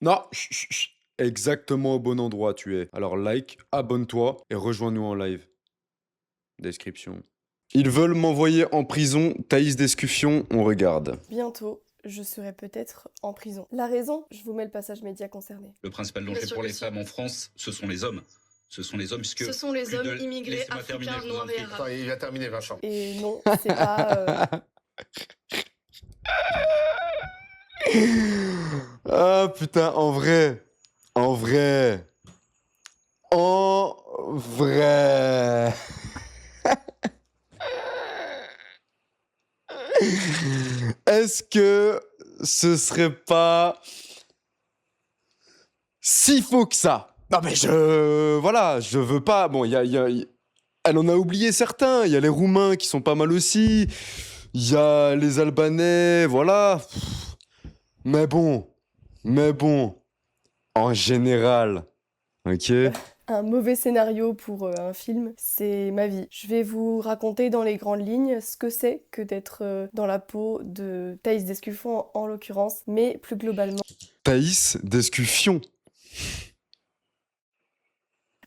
Non, chut, chut, chut. Exactement au bon endroit tu es. Alors like, abonne-toi et rejoins-nous en live. Description. Ils veulent m'envoyer en prison. Thaïs Descuffion, on regarde. Bientôt, je serai peut-être en prison. La raison, je vous mets le passage média concerné. Le principal danger pour les femmes en France, ce sont les hommes. Ce sont les hommes, puisque... Ce sont les hommes immigrés, africains, noirs et arabes. Il a terminé, Vincent. Et non, c'est pas... Ah putain, en vrai. En vrai. En vrai. Est-ce que ce serait pas si faux que ça? Non mais voilà, je veux pas... Bon, elle en a oublié certains. Il y a les Roumains qui sont pas mal aussi. Il y a les Albanais, voilà. Mais bon, en général, ok? Un mauvais scénario pour un film, c'est ma vie. Je vais vous raconter dans les grandes lignes ce que c'est que d'être dans la peau de Thaïs Descuffon en l'occurrence, mais plus globalement. Thaïs Descuffion.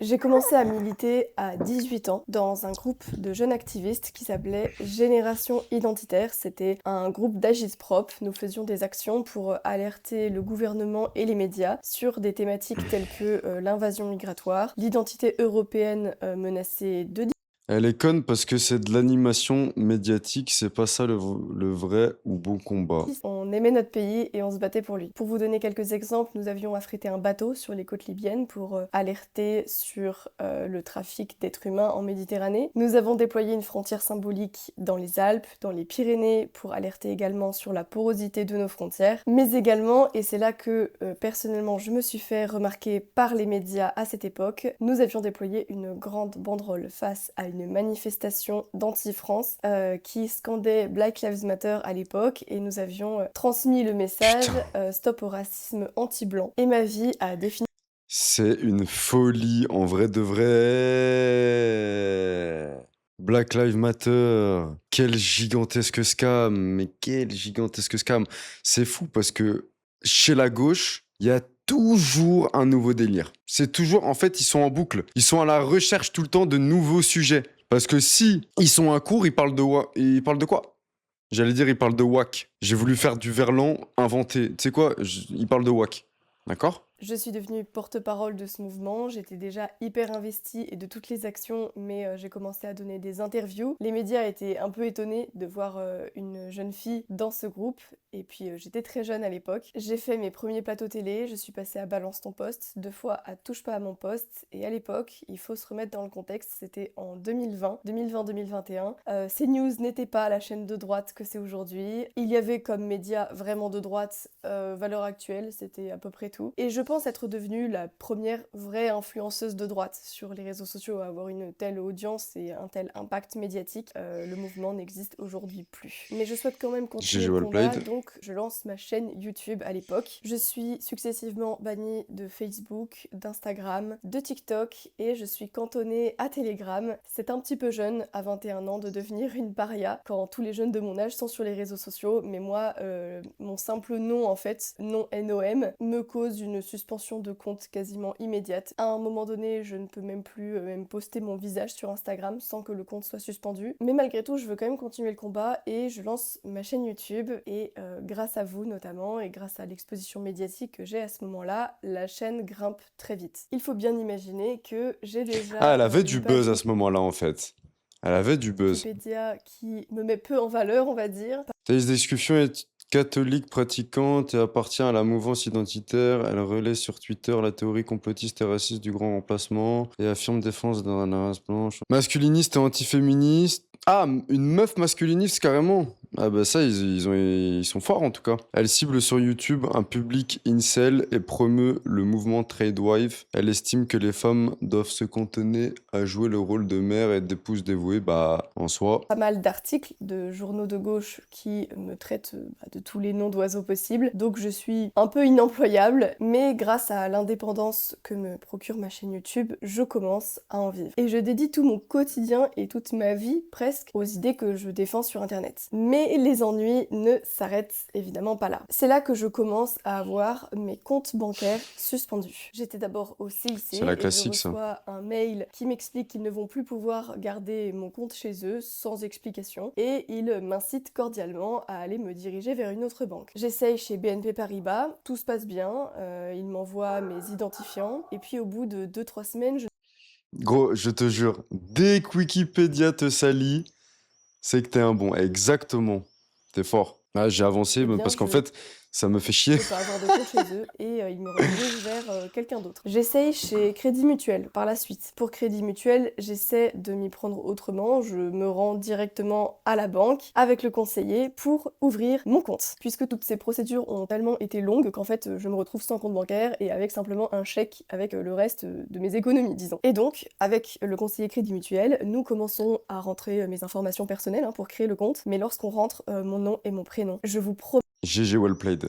J'ai commencé à militer à 18 ans dans un groupe de jeunes activistes qui s'appelait Génération Identitaire. C'était un groupe d'agit-prop. Nous faisions des actions pour alerter le gouvernement et les médias sur des thématiques telles que l'invasion migratoire, l'identité européenne menacée de Elle est conne parce que c'est de l'animation médiatique, c'est pas ça le vrai ou bon combat. On aimait notre pays et on se battait pour lui. Pour vous donner quelques exemples, nous avions affrété un bateau sur les côtes libyennes pour alerter sur le trafic d'êtres humains en Méditerranée. Nous avons déployé une frontière symbolique dans les Alpes, dans les Pyrénées, pour alerter également sur la porosité de nos frontières. Mais également, et c'est là que personnellement je me suis fait remarquer par les médias à cette époque, nous avions déployé une grande banderole face à une manifestation d'anti-France qui scandait Black Lives Matter à l'époque et nous avions transmis le message stop au racisme anti-blanc. Et ma vie a défini... C'est une folie, en vrai de vrai. Black Lives Matter, quel gigantesque scam, mais quel gigantesque scam. C'est fou parce que chez la gauche, il y a toujours un nouveau délire. C'est toujours, en fait, ils sont en boucle. Ils sont à la recherche tout le temps de nouveaux sujets. Parce que si ils sont à court, ils parlent de quoi? J'allais dire, ils parlent de wack. J'ai voulu faire du verlan inventé. Tu sais quoi? Ils parlent de wack. D'accord? Je suis devenue porte-parole de ce mouvement, j'étais déjà hyper investie et de toutes les actions, mais j'ai commencé à donner des interviews. Les médias étaient un peu étonnés de voir une jeune fille dans ce groupe, et puis j'étais très jeune à l'époque. J'ai fait mes premiers plateaux télé, je suis passée à Balance ton poste, 2 fois à Touche pas à mon poste, et à l'époque, il faut se remettre dans le contexte, c'était en 2020-2021. CNews n'était pas la chaîne de droite que c'est aujourd'hui. Il y avait comme média vraiment de droite Valeurs Actuelles, c'était à peu près tout. Et je pense être devenue la première vraie influenceuse de droite sur les réseaux sociaux à avoir une telle audience et un tel impact médiatique. Le mouvement n'existe aujourd'hui plus. Mais je souhaite quand même continuer le combat, donc je lance ma chaîne YouTube à l'époque. Je suis successivement bannie de Facebook, d'Instagram, de TikTok et je suis cantonnée à Telegram. C'est un petit peu jeune, à 21 ans, de devenir une paria quand tous les jeunes de mon âge sont sur les réseaux sociaux, mais moi, mon simple nom en fait, nom NOM, me cause une suspension de compte quasiment immédiate. À un moment donné, je ne peux même plus même poster mon visage sur Instagram sans que le compte soit suspendu. Mais malgré tout, je veux quand même continuer le combat et je lance ma chaîne YouTube et grâce à vous notamment et grâce à l'exposition médiatique que j'ai à ce moment-là, la chaîne grimpe très vite. Il faut bien imaginer que j'ai déjà... Ah, elle avait du buzz à ce moment-là en fait. Elle avait du buzz. Wikipédia qui me met peu en valeur, on va dire. Thaïs Descuffion est catholique pratiquante et appartient à la mouvance identitaire. Elle relaie sur Twitter la théorie complotiste et raciste du grand remplacement et affirme défense d'un race blanche. Masculiniste et antiféministe. Ah, une meuf masculiniste carrément. Ah bah ça, ils sont forts en tout cas. Elle cible sur YouTube un public incel et promeut le mouvement Tradewife. Elle estime que les femmes doivent se cantonner à jouer le rôle de mère et d'épouse dévouée, bah en soi. Pas mal d'articles de journaux de gauche qui me traitent de tous les noms d'oiseaux possibles, donc je suis un peu inemployable, mais grâce à l'indépendance que me procure ma chaîne YouTube, je commence à en vivre. Et je dédie tout mon quotidien et toute ma vie presque aux idées que je défends sur internet. Mais Mais les ennuis ne s'arrêtent évidemment pas là. C'est là que je commence à avoir mes comptes bancaires suspendus. J'étais d'abord au CIC C'est la et classique, je ça. reçois un mail qui m'explique qu'ils ne vont plus pouvoir garder mon compte chez eux sans explication et ils m'incitent cordialement à aller me diriger vers une autre banque. J'essaye chez BNP Paribas, tout se passe bien, ils m'envoient mes identifiants et puis au bout de 2-3 semaines, Gros, je te jure, dès que Wikipédia te salit, c'est que t'es un bon. Exactement. T'es fort. Ah, j'ai avancé eh bien, parce qu'en je fait, ça me fait chier. peux pas avoir de compte chez eux et ils me redirigent vers quelqu'un d'autre. J'essaye chez Crédit Mutuel par la suite. Pour Crédit Mutuel, j'essaie de m'y prendre autrement. Je me rends directement à la banque avec le conseiller pour ouvrir mon compte. Puisque toutes ces procédures ont tellement été longues qu'en fait, je me retrouve sans compte bancaire et avec simplement un chèque avec le reste de mes économies, disons. Et donc, avec le conseiller Crédit Mutuel, nous commençons à rentrer mes informations personnelles pour créer le compte. Mais lorsqu'on rentre mon nom et mon prénom, je vous promets GG well played.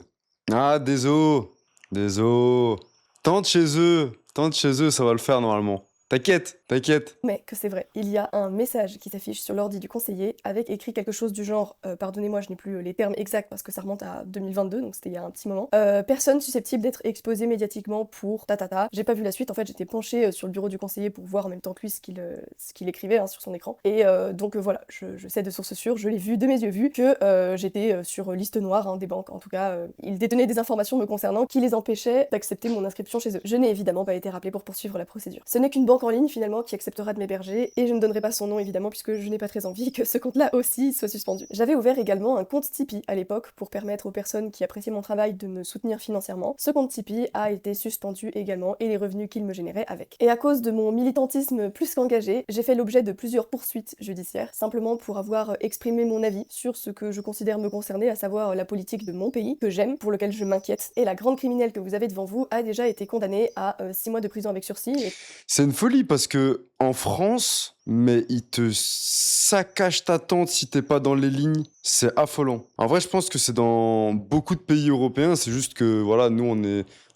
Ah, désolé. Désolé. Tente chez eux, ça va le faire normalement. T'inquiète, t'inquiète. mais que c'est vrai. Il y a un message qui s'affiche sur l'ordi du conseiller avec écrit quelque chose du genre pardonnez-moi, je n'ai plus les termes exacts parce que ça remonte à 2022, donc c'était il y a un petit moment. Personne susceptible d'être exposé médiatiquement pour tatata. J'ai pas vu la suite, en fait, j'étais penchée sur le bureau du conseiller pour voir en même temps que lui ce qu'il écrivait sur son écran. Et donc voilà, je sais de source sûre, je l'ai vu de mes yeux vus que j'étais sur liste noire des banques. En tout cas, ils détenaient des informations me concernant qui les empêchaient d'accepter mon inscription chez eux. Je n'ai évidemment pas été rappelée pour poursuivre la procédure. Ce n'est qu'une banque en ligne finalement qui acceptera de m'héberger et je ne donnerai pas son nom évidemment puisque je n'ai pas très envie que ce compte-là aussi soit suspendu. J'avais ouvert également un compte Tipeee à l'époque pour permettre aux personnes qui appréciaient mon travail de me soutenir financièrement. Ce compte Tipeee a été suspendu également et les revenus qu'il me générait avec. Et à cause de mon militantisme plus qu'engagé, j'ai fait l'objet de plusieurs poursuites judiciaires simplement pour avoir exprimé mon avis sur ce que je considère me concerner, à savoir la politique de mon pays que j'aime, pour lequel je m'inquiète. Et la grande criminelle que vous avez devant vous a déjà été condamnée à 6 mois de prison avec sursis. Et C'est une folie parce que en France, mais ils te saccagent ta tente si t'es pas dans les lignes. C'est affolant. En vrai, je pense que c'est dans beaucoup de pays européens. C'est juste que voilà, nous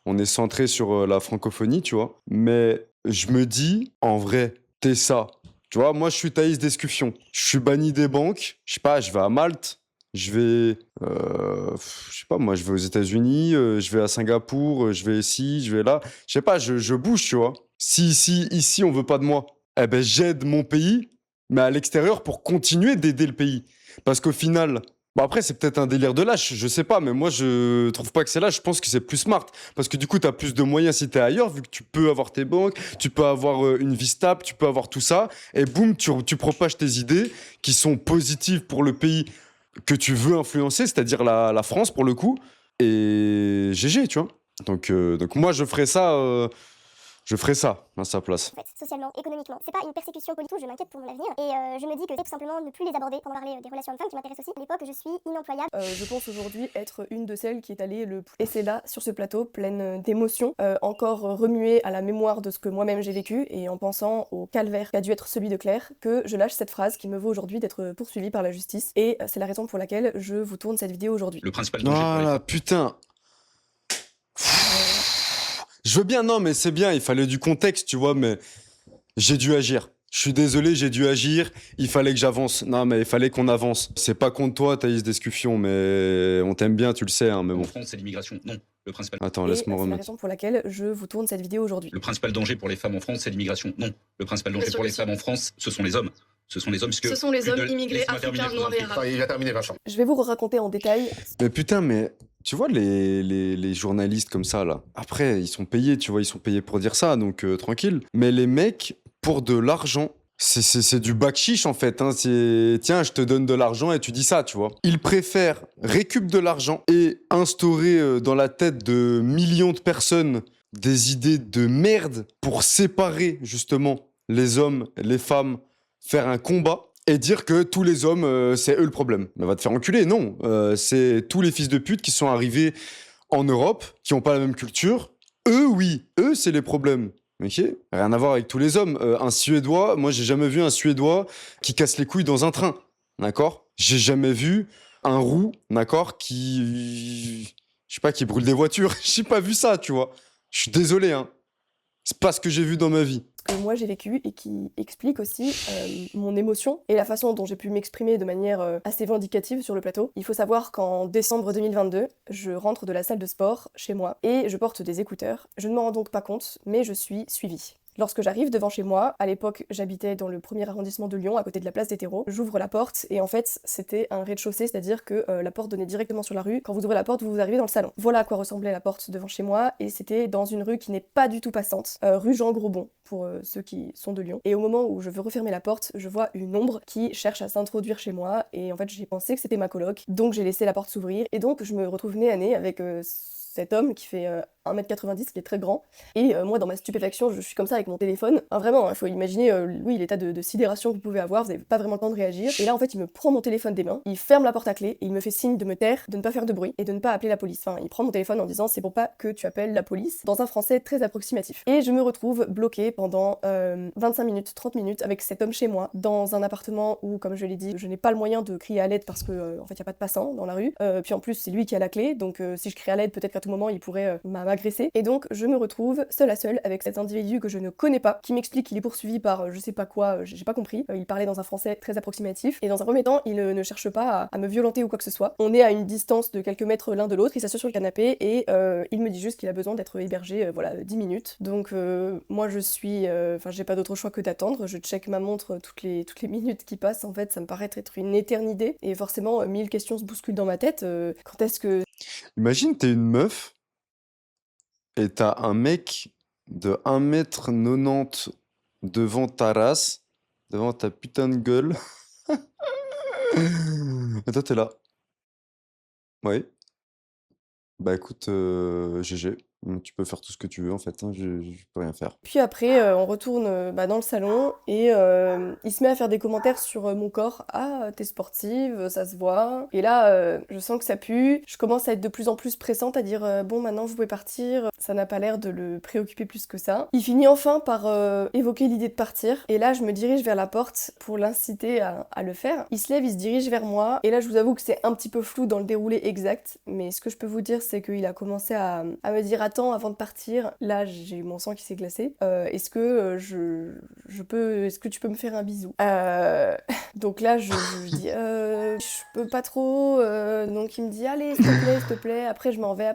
on est centré sur la francophonie, tu vois. Mais je me dis, en vrai, t'es ça. Tu vois, moi je suis Thaïs Descuffion. Je suis banni des banques. Je sais pas, je vais à Malte. Je vais, je sais pas, moi, je vais aux États-Unis, je vais à Singapour, je vais ici, je vais là. Je sais pas, je bouge, tu vois. Si ici, on veut pas de moi, eh ben, j'aide mon pays, mais à l'extérieur pour continuer d'aider le pays. Parce qu'au final, bon, après, c'est peut-être un délire de lâche, je sais pas, mais moi, je trouve pas que c'est lâche, je pense que c'est plus smart. Parce que du coup, t'as plus de moyens si t'es ailleurs, vu que tu peux avoir tes banques, tu peux avoir une vie stable, tu peux avoir tout ça, et boum, tu propages tes idées qui sont positives pour le pays que tu veux influencer, c'est-à-dire la France pour le coup, et GG, tu vois. Donc moi, je ferais ça à sa place. En fait, socialement, économiquement. C'est pas une persécution politique, je m'inquiète pour mon avenir et je me dis que c'est tout simplement ne plus les aborder pendant parler des relations hommes-femmes qui m'intéressent aussi. À l'époque, je suis inemployable. je pense aujourd'hui être une de celles qui est allée le plus. Et c'est là, sur ce plateau, pleine d'émotions, encore remuée à la mémoire de ce que moi-même j'ai vécu et en pensant au calvaire qu'a dû être celui de Claire, que je lâche cette phrase qui me vaut aujourd'hui d'être poursuivie par la justice. Et c'est la raison pour laquelle je vous tourne cette vidéo aujourd'hui. Le principal danger pour les Ah putain. Je veux bien, non, mais c'est bien, il fallait du contexte, tu vois, mais j'ai dû agir. Je suis désolé, j'ai dû agir, il fallait que j'avance. Non, mais il fallait qu'on avance. C'est pas contre toi, Thaïs Descuffion, mais on t'aime bien, tu le sais, hein, mais en bon. France, c'est l'immigration. Non, le principal. Attends, Et laisse-moi c'est la remettre. raison pour laquelle je vous tourne cette vidéo aujourd'hui. Le principal danger pour les femmes en France, c'est l'immigration. Non, le principal danger Bien sûr pour que les si. femmes en France, ce sont les hommes. Ce sont les hommes, puisque Ce sont les plus hommes de- immigrés, Laisse-moi terminer, africains, je vous en noirs et prie. arabes. Il a terminé, Vincent. Je vais vous raconter en détail. Mais putain, mais tu vois, les journalistes comme ça, là, après, ils sont payés, tu vois, ils sont payés pour dire ça, donc tranquille. Mais les mecs, pour de l'argent, c'est du bac-chiche, en fait. Hein. Tiens, je te donne de l'argent et tu dis ça, tu vois. Ils préfèrent récupérer de l'argent et instaurer dans la tête de millions de personnes des idées de merde pour séparer, justement, les hommes, les femmes, faire un combat et dire que tous les hommes, c'est eux le problème. Mais va te faire enculer, non. C'est tous les fils de pute qui sont arrivés en Europe, qui n'ont pas la même culture. Eux, oui, eux, c'est les problèmes. Ok, rien à voir avec tous les hommes. Un Suédois, moi, j'ai jamais vu un Suédois qui casse les couilles dans un train. D'accord? J'ai jamais vu un roux, d'accord, qui. Je sais pas, qui brûle des voitures. J'ai pas vu ça, tu vois. Je suis désolé, hein. C'est pas ce que j'ai vu dans ma vie. que moi j'ai vécu et qui explique aussi mon émotion et la façon dont j'ai pu m'exprimer de manière assez vindicative sur le plateau. Il faut savoir qu'en décembre 2022, je rentre de la salle de sport chez moi et je porte des écouteurs. Je ne m'en rends donc pas compte, mais je suis suivie. Lorsque j'arrive devant chez moi, à l'époque j'habitais dans le 1er arrondissement de Lyon, à côté de la place des terreaux, j'ouvre la porte et en fait c'était un rez-de-chaussée, c'est-à-dire que la porte donnait directement sur la rue. Quand vous ouvrez la porte, vous arrivez dans le salon. Voilà à quoi ressemblait la porte devant chez moi et c'était dans une rue qui n'est pas du tout passante, rue Jean Grosbon, pour ceux qui sont de Lyon. Et au moment où je veux refermer la porte, je vois une ombre qui cherche à s'introduire chez moi et en fait j'ai pensé que c'était ma coloc, donc j'ai laissé la porte s'ouvrir et donc je me retrouve nez à nez avec cet homme qui fait 1m90, qui est très grand. Et moi, dans ma stupéfaction, je suis comme ça avec mon téléphone. Enfin, vraiment, il faut imaginer, oui, l'état de sidération que vous pouvez avoir, vous n'avez pas vraiment le temps de réagir. Et là, en fait, il me prend mon téléphone des mains, il ferme la porte à clé, et il me fait signe de me taire, de ne pas faire de bruit, et de ne pas appeler la police. Enfin, il prend mon téléphone en disant, c'est pour pas que tu appelles la police, dans un français très approximatif. Et je me retrouve bloquée pendant 25 minutes, 30 minutes, avec cet homme chez moi, dans un appartement où, comme je l'ai dit, je n'ai pas le moyen de crier à l'aide parce que, en fait, il n'y a pas de passants dans la rue. Puis en plus, c'est lui qui a la clé, donc si je crie à l'aide, peut-être qu'à tout moment, il pourrait m'agresser. Et donc, je me retrouve seule à seule avec cet individu que je ne connais pas, qui m'explique qu'il est poursuivi par je sais pas quoi, j'ai pas compris. Il parlait dans un français très approximatif. Et dans un premier temps, il ne cherche pas à me violenter ou quoi que ce soit. On est à une distance de quelques mètres l'un de l'autre, il s'assied sur le canapé et il me dit juste qu'il a besoin d'être hébergé, voilà, 10 minutes. Donc moi je suis, enfin j'ai pas d'autre choix que d'attendre. Je check ma montre toutes les minutes qui passent. En fait, ça me paraît être une éternité. Et forcément, 1000 questions se bousculent dans ma tête. Quand est-ce que... Imagine, t'es une meuf et t'as un mec de 1m90 devant ta race, devant ta putain de gueule. Et toi, t'es là. Oui. Bah écoute, GG. Tu peux faire tout ce que tu veux en fait, hein, je peux rien faire. Puis après, on retourne dans le salon et il se met à faire des commentaires sur mon corps. Ah, t'es sportive, ça se voit. Et là, je sens que ça pue. Je commence à être de plus en plus pressante, à dire bon, maintenant vous pouvez partir. Ça n'a pas l'air de le préoccuper plus que ça. Il finit enfin par évoquer l'idée de partir. Et là, je me dirige vers la porte pour l'inciter à le faire. Il se lève, il se dirige vers moi. Et là, je vous avoue que c'est un petit peu flou dans le déroulé exact. Mais ce que je peux vous dire, c'est qu'il a commencé à me dire attends, avant de partir, là j'ai eu mon sang qui s'est glacé. Est-ce que est-ce que tu peux me faire un bisou? Donc là je dis je peux pas trop. Donc il me dit allez s'il te plaît. Après je m'en vais.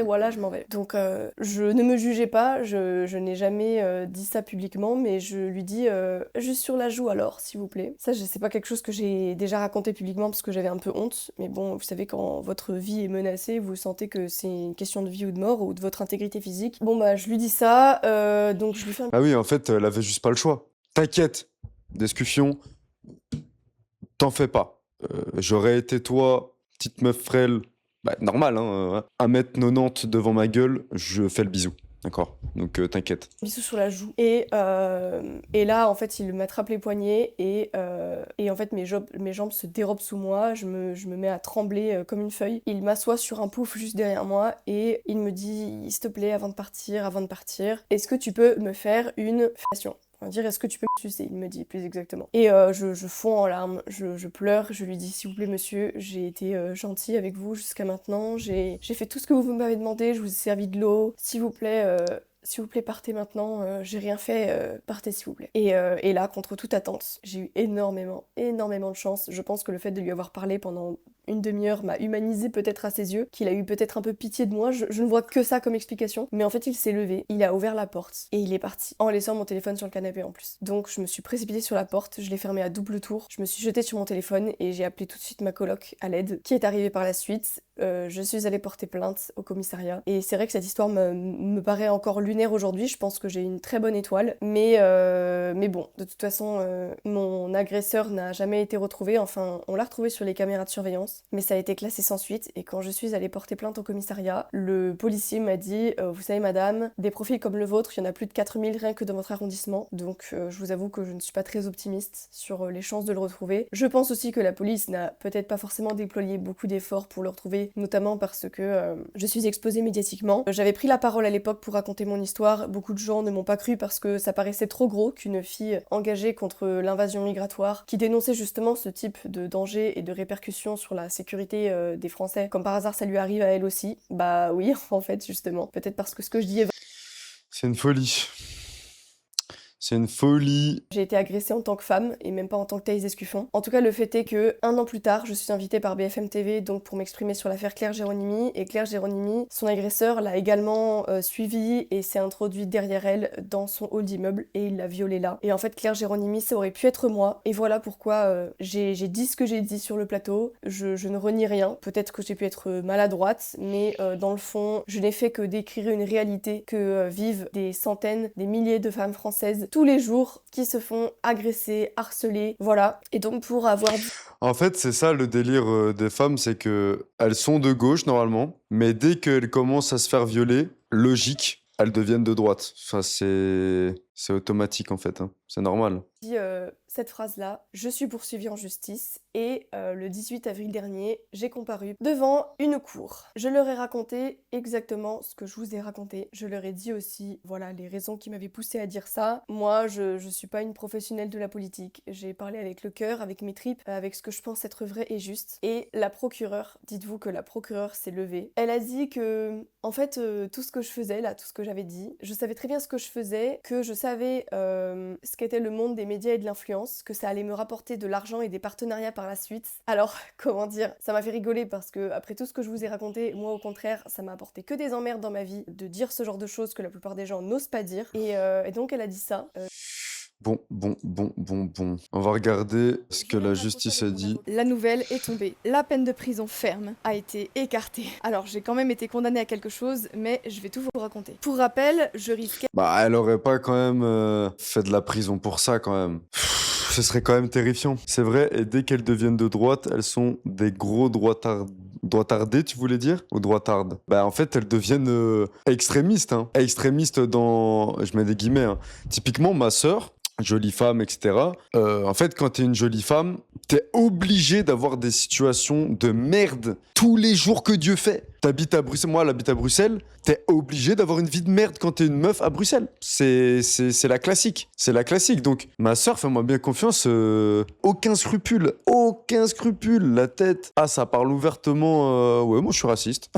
Voilà je m'en vais. Donc je ne me jugez pas. Je n'ai jamais dit ça publiquement, mais je lui dis juste sur la joue alors s'il vous plaît. Ça c'est pas quelque chose que j'ai déjà raconté publiquement parce que j'avais un peu honte. Mais bon vous savez quand votre vie est menacée, vous sentez que c'est une question de vie ou de mort ou de votre intégrité physique. Bon bah je lui dis ça, donc je lui fais un... Ah oui, en fait, elle avait juste pas le choix. T'inquiète, discussion, t'en fais pas. J'aurais été toi, petite meuf frêle, bah normal, hein, 1m90 devant ma gueule, je fais le bisou. D'accord? Donc t'inquiète. bisou sur la joue. Et là, en fait, il m'attrape les poignets et en fait, mes jambes se dérobent sous moi. Je me mets à trembler comme une feuille. Il m'assoit sur un pouf juste derrière moi et il me dit, s'il te plaît, avant de partir, est-ce que tu peux me faire une fellation? On va dire, est-ce que tu peux me sucer? Il me dit plus exactement. Et je fonds en larmes, je pleure, je lui dis, s'il vous plaît, monsieur, j'ai été gentille avec vous jusqu'à maintenant, j'ai fait tout ce que vous m'avez demandé, je vous ai servi de l'eau, s'il vous plaît, partez maintenant, j'ai rien fait, partez s'il vous plaît. Et là, contre toute attente, j'ai eu énormément de chance. Je pense que le fait de lui avoir parlé pendant une demi-heure m'a humanisé peut-être à ses yeux, qu'il a eu peut-être un peu pitié de moi, je ne vois que ça comme explication, mais en fait il s'est levé, il a ouvert la porte et il est parti, en laissant mon téléphone sur le canapé en plus. Donc je me suis précipitée sur la porte, je l'ai fermée à double tour, je me suis jetée sur mon téléphone et j'ai appelé tout de suite ma coloc à l'aide, qui est arrivée par la suite. Je suis allée porter plainte au commissariat et c'est vrai que cette histoire me paraît encore lunaire aujourd'hui, je pense que j'ai une très bonne étoile, mais bon, de toute façon mon agresseur n'a jamais été retrouvé, enfin on l'a retrouvé sur les caméras de surveillance, mais ça a été classé sans suite et quand je suis allée porter plainte au commissariat, le policier m'a dit vous savez madame, des profils comme le vôtre, il y en a plus de 4000 rien que dans votre arrondissement, donc je vous avoue que je ne suis pas très optimiste sur les chances de le retrouver. Je pense aussi que la police n'a peut-être pas forcément déployé beaucoup d'efforts pour le retrouver, notamment parce que je suis exposée médiatiquement. J'avais pris la parole à l'époque pour raconter mon histoire, beaucoup de gens ne m'ont pas cru parce que ça paraissait trop gros qu'une fille engagée contre l'invasion migratoire, qui dénonçait justement ce type de danger et de répercussions sur la sécurité des Français, comme par hasard ça lui arrive à elle aussi. Bah oui, en fait, justement. Peut-être parce que ce que je dis est... C'est une folie. C'est une folie. J'ai été agressée en tant que femme et même pas en tant que Thaïs Escuffon. En tout cas, le fait est que 1 an plus tard, je suis invitée par BFM TV donc pour m'exprimer sur l'affaire Claire Géronimi. Et Claire Géronimi, son agresseur l'a également suivie et s'est introduit derrière elle dans son hall d'immeuble et il l'a violée là. Et en fait, Claire Géronimi, ça aurait pu être moi. Et voilà pourquoi j'ai dit ce que j'ai dit sur le plateau. Je ne renie rien. Peut-être que j'ai pu être maladroite, mais dans le fond, je n'ai fait que décrire une réalité que vivent des centaines, des milliers de femmes françaises tous les jours qui se font agresser, harceler, voilà. Et donc pour avoir... En fait, c'est ça le délire des femmes, c'est que elles sont de gauche normalement, mais dès qu'elles commencent à se faire violer, logique, elles deviennent de droite. Enfin, c'est automatique en fait, hein. C'est normal. dit cette phrase-là, je suis poursuivie en justice et le 18 avril dernier, j'ai comparu devant une cour. Je leur ai raconté exactement ce que je vous ai raconté. Je leur ai dit aussi, voilà, les raisons qui m'avaient poussée à dire ça. Moi, je suis pas une professionnelle de la politique. J'ai parlé avec le cœur, avec mes tripes, avec ce que je pense être vrai et juste. Et la procureure, dites-vous que la procureure s'est levée. Elle a dit que, en fait, tout ce que je faisais là, tout ce que j'avais dit, je savais très bien ce que je faisais, que je savais ce qu'était le monde des médias et de l'influence, que ça allait me rapporter de l'argent et des partenariats par la suite. Alors, comment dire, ça m'a fait rigoler parce que après tout ce que je vous ai raconté, moi au contraire, ça m'a apporté que des emmerdes dans ma vie de dire ce genre de choses que la plupart des gens n'osent pas dire. Et donc elle a dit ça. Bon. On va regarder ce que la justice a dit. La nouvelle est tombée. La peine de prison ferme a été écartée. Alors j'ai quand même été condamnée à quelque chose, mais je vais tout vous raconter. Pour rappel, je risquais... Bah, elle aurait pas quand même fait de la prison pour ça quand même. Ce serait quand même terrifiant. C'est vrai, et dès qu'elles deviennent de droite, elles sont des gros droitardés, tu voulais dire? Ou droitardes? Bah en fait, elles deviennent extrémistes, hein. Extrémistes dans... Je mets des guillemets, hein. Typiquement, ma sœur, jolie femme, etc. En fait, quand t'es une jolie femme, t'es obligé d'avoir des situations de merde tous les jours que Dieu fait. T'habites à Bruxelles, moi, elle habite à Bruxelles, t'es obligé d'avoir une vie de merde quand t'es une meuf à Bruxelles. C'est la classique. C'est la classique. Donc, ma sœur, fais-moi bien confiance, aucun scrupule. Aucun scrupule. La tête. Ah, ça parle ouvertement. Ouais, moi, je suis raciste.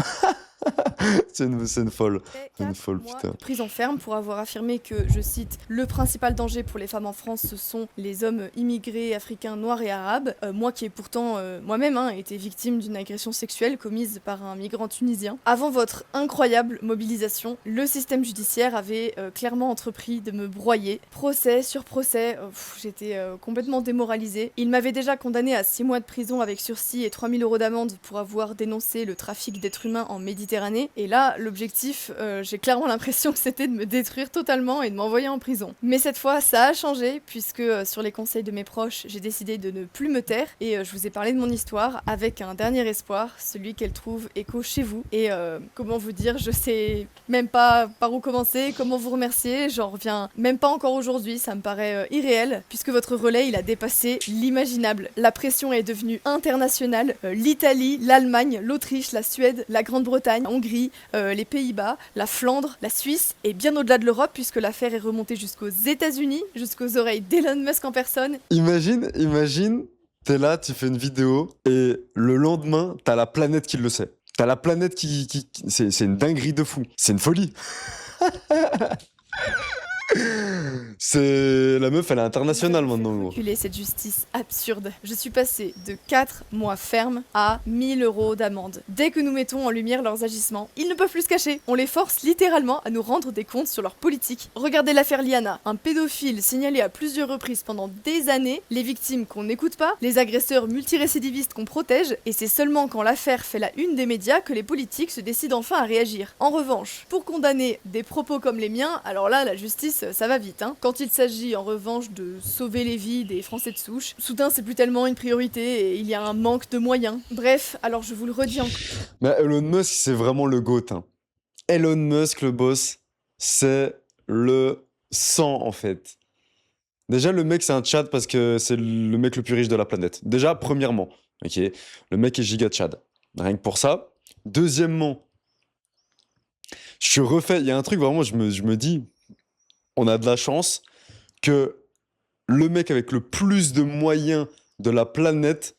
C'est une folle. Une folle, putain. Prison ferme pour avoir affirmé que, je cite, le principal danger pour les femmes en France, ce sont les hommes immigrés, africains, noirs et arabes. Moi qui ai pourtant moi-même été victime d'une agression sexuelle commise par un migrant tunisien. Avant votre incroyable mobilisation, le système judiciaire avait clairement entrepris de me broyer. Procès sur procès, j'étais complètement démoralisée. Il m'avait déjà condamné à 6 mois de prison avec sursis et 3 000 € d'amende pour avoir dénoncé le trafic d'êtres humains en Méditerranée. Et là, l'objectif, j'ai clairement l'impression que c'était de me détruire totalement et de m'envoyer en prison. Mais cette fois, ça a changé, puisque sur les conseils de mes proches, j'ai décidé de ne plus me taire, et je vous ai parlé de mon histoire avec un dernier espoir, celui qu'elle trouve écho chez vous. Et comment vous dire, je sais même pas par où commencer, comment vous remercier, j'en reviens même pas encore aujourd'hui, ça me paraît irréel, puisque votre relais, il a dépassé l'imaginable. La pression est devenue internationale, l'Italie, l'Allemagne, l'Autriche, la Suède, la Grande-Bretagne, la Hongrie, les Pays-Bas, la Flandre, la Suisse et bien au-delà de l'Europe puisque l'affaire est remontée jusqu'aux États-Unis, jusqu'aux oreilles d'Elon Musk en personne. Imagine, t'es là, tu fais une vidéo et le lendemain, t'as la planète qui le sait. T'as la planète qui... C'est une dinguerie de fou. C'est une folie. C'est... La meuf, elle est internationale maintenant, gros. Reculer cette justice absurde. Je suis passée de 4 mois ferme à 1 000 € d'amende. Dès que nous mettons en lumière leurs agissements, ils ne peuvent plus se cacher. On les force littéralement à nous rendre des comptes sur leur politique. Regardez l'affaire Liana, un pédophile signalé à plusieurs reprises pendant des années, les victimes qu'on n'écoute pas, les agresseurs multirécidivistes qu'on protège, et c'est seulement quand l'affaire fait la une des médias que les politiques se décident enfin à réagir. En revanche, pour condamner des propos comme les miens, alors là, la justice, ça va vite, hein. Quand il s'agit en revanche de sauver les vies des Français de souche, soudain c'est plus tellement une priorité et il y a un manque de moyens. Bref, alors je vous le redis encore. Mais Elon Musk, c'est vraiment le GOAT, hein. Elon Musk, le boss, c'est le sang, en fait. Déjà, le mec, c'est un Tchad parce que c'est le mec le plus riche de la planète. Déjà, premièrement, ok, le mec est giga Tchad. Rien que pour ça. Deuxièmement, je suis refait. Il y a un truc, vraiment, je me dis, on a de la chance que le mec avec le plus de moyens de la planète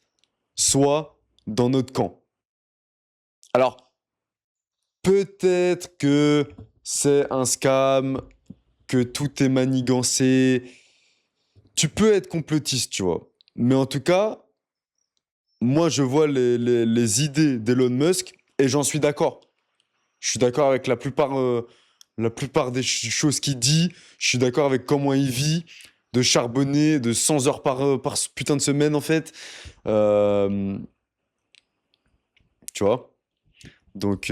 soit dans notre camp. Alors, peut-être que c'est un scam, que tout est manigancé. Tu peux être complotiste, tu vois. Mais en tout cas, moi, je vois les idées d'Elon Musk et j'en suis d'accord. Je suis d'accord avec la plupart des choses qu'il dit. Je suis d'accord avec comment il vit, de charbonner, de 100 heures par putain de semaine, en fait. Euh, Tu vois? Donc,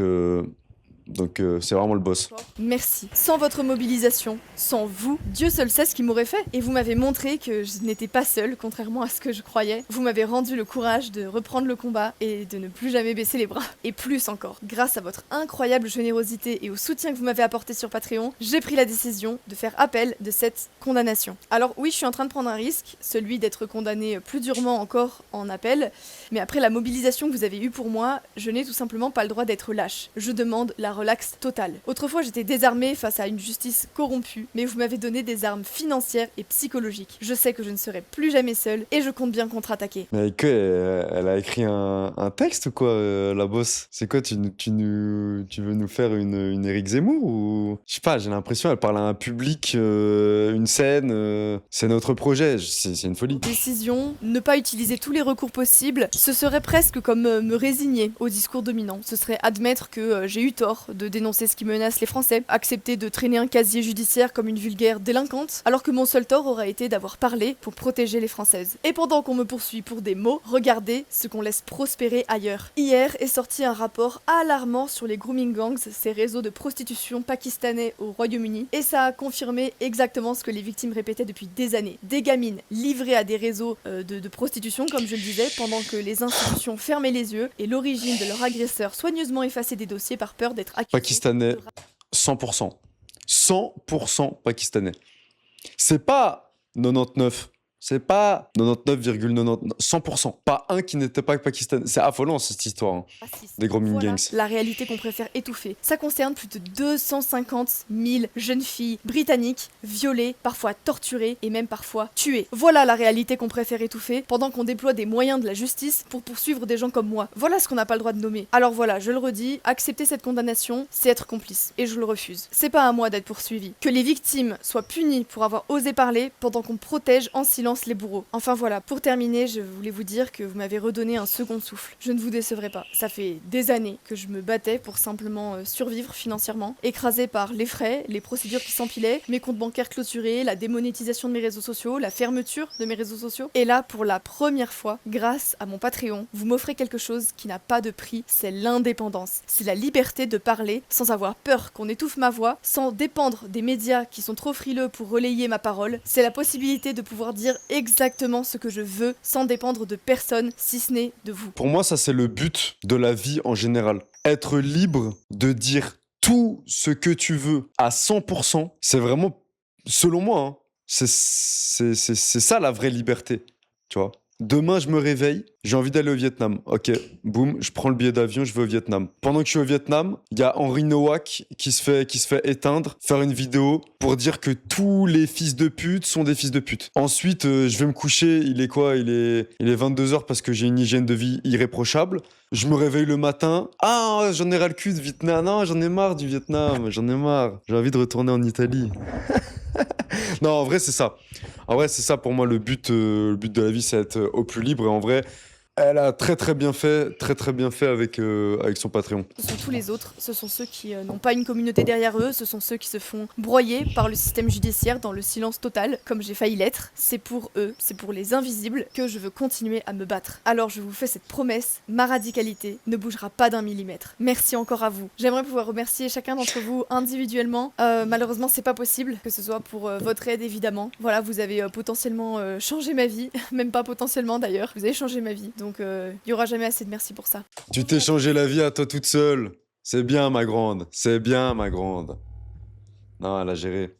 c'est vraiment le boss. Merci. Sans votre mobilisation, sans vous, Dieu seul sait ce qu'il m'aurait fait. Et vous m'avez montré que je n'étais pas seule, contrairement à ce que je croyais. Vous m'avez rendu le courage de reprendre le combat et de ne plus jamais baisser les bras. Et plus encore, grâce à votre incroyable générosité et au soutien que vous m'avez apporté sur Patreon, j'ai pris la décision de faire appel de cette condamnation. Alors oui, je suis en train de prendre un risque, celui d'être condamné plus durement encore en appel, mais après la mobilisation que vous avez eue pour moi, je n'ai tout simplement pas le droit d'être lâche. Je demande la relax totale. Autrefois, j'étais désarmée face à une justice corrompue, mais vous m'avez donné des armes financières et psychologiques. Je sais que je ne serai plus jamais seule et je compte bien contre-attaquer. Mais elle a écrit un texte ou quoi, la boss? C'est quoi, tu veux nous faire une Éric Zemmour ou... Je sais pas, j'ai l'impression qu'elle parle à un public, une scène, c'est notre projet, c'est une folie. Décision, ne pas utiliser tous les recours possibles, ce serait presque comme me résigner au discours dominant. Ce serait admettre que j'ai eu tort de dénoncer ce qui menace les Français, accepter de traîner un casier judiciaire comme une vulgaire délinquante, alors que mon seul tort aurait été d'avoir parlé pour protéger les Françaises. Et pendant qu'on me poursuit pour des mots, regardez ce qu'on laisse prospérer ailleurs. Hier est sorti un rapport alarmant sur les grooming gangs, ces réseaux de prostitution pakistanais au Royaume-Uni, et ça a confirmé exactement ce que les victimes répétaient depuis des années. Des gamines livrées à des réseaux de prostitution, comme je le disais, pendant que les institutions fermaient les yeux, et l'origine de leur agresseur soigneusement effacé des dossiers par peur d'être accusé. Pakistanais, 100%. 100% pakistanais. C'est pas 99. C'est pas 99,99. 100%. Pas un qui n'était pas pakistanais. C'est affolant cette histoire. Hein. Des grooming Voilà gangs. la réalité qu'on préfère étouffer. Ça concerne plus de 250 000 jeunes filles britanniques, violées, parfois torturées et même parfois tuées. Voilà la réalité qu'on préfère étouffer pendant qu'on déploie des moyens de la justice pour poursuivre des gens comme moi. Voilà ce qu'on n'a pas le droit de nommer. Alors voilà, je le redis, accepter cette condamnation, c'est être complice. Et je le refuse. C'est pas à moi d'être poursuivi. Que les victimes soient punies pour avoir osé parler pendant qu'on protège en silence les bourreaux. Enfin voilà, pour terminer, je voulais vous dire que vous m'avez redonné un second souffle. Je ne vous décevrai pas. Ça fait des années que je me battais pour simplement survivre financièrement, écrasée par les frais, les procédures qui s'empilaient, mes comptes bancaires clôturés, la démonétisation de mes réseaux sociaux, la fermeture de mes réseaux sociaux. Et là, pour la première fois, grâce à mon Patreon, vous m'offrez quelque chose qui n'a pas de prix, c'est l'indépendance. C'est la liberté de parler sans avoir peur qu'on étouffe ma voix, sans dépendre des médias qui sont trop frileux pour relayer ma parole. C'est la possibilité de pouvoir dire exactement ce que je veux sans dépendre de personne si ce n'est de vous. Pour moi, ça, c'est le but de la vie en général. Être libre de dire tout ce que tu veux à 100%, c'est vraiment, selon moi, hein, c'est ça la vraie liberté, tu vois. Demain, je me réveille, j'ai envie d'aller au Vietnam. Ok, boum, je prends le billet d'avion, je vais au Vietnam. Pendant que je suis au Vietnam, il y a Henri Nowak qui se fait éteindre, faire une vidéo pour dire que tous les fils de pute sont des fils de pute. Ensuite, je vais me coucher, il est quoi? Il est 22h parce que j'ai une hygiène de vie irréprochable. Je me réveille le matin. Ah, j'en ai ras le cul de Vietnam. Non, j'en ai marre du Vietnam, j'en ai marre. J'ai envie de retourner en Italie. Non, en vrai, c'est ça. En vrai, c'est ça pour moi le but de la vie, c'est être au plus libre. Et en vrai, elle a très bien fait avec son Patreon. Ce sont tous les autres, ce sont ceux qui n'ont pas une communauté derrière eux, ce sont ceux qui se font broyer par le système judiciaire dans le silence total, comme j'ai failli l'être. C'est pour eux, c'est pour les invisibles que je veux continuer à me battre. Alors je vous fais cette promesse, ma radicalité ne bougera pas d'un millimètre. Merci encore à vous. J'aimerais pouvoir remercier chacun d'entre vous individuellement. Malheureusement, c'est pas possible, que ce soit pour votre aide évidemment. Voilà, vous avez potentiellement changé ma vie, même pas potentiellement d'ailleurs, vous avez changé ma vie. Donc il y aura jamais assez de merci pour ça. Tu t'es changé la vie à toi toute seule. C'est bien, ma grande. C'est bien, ma grande. Non, elle a géré.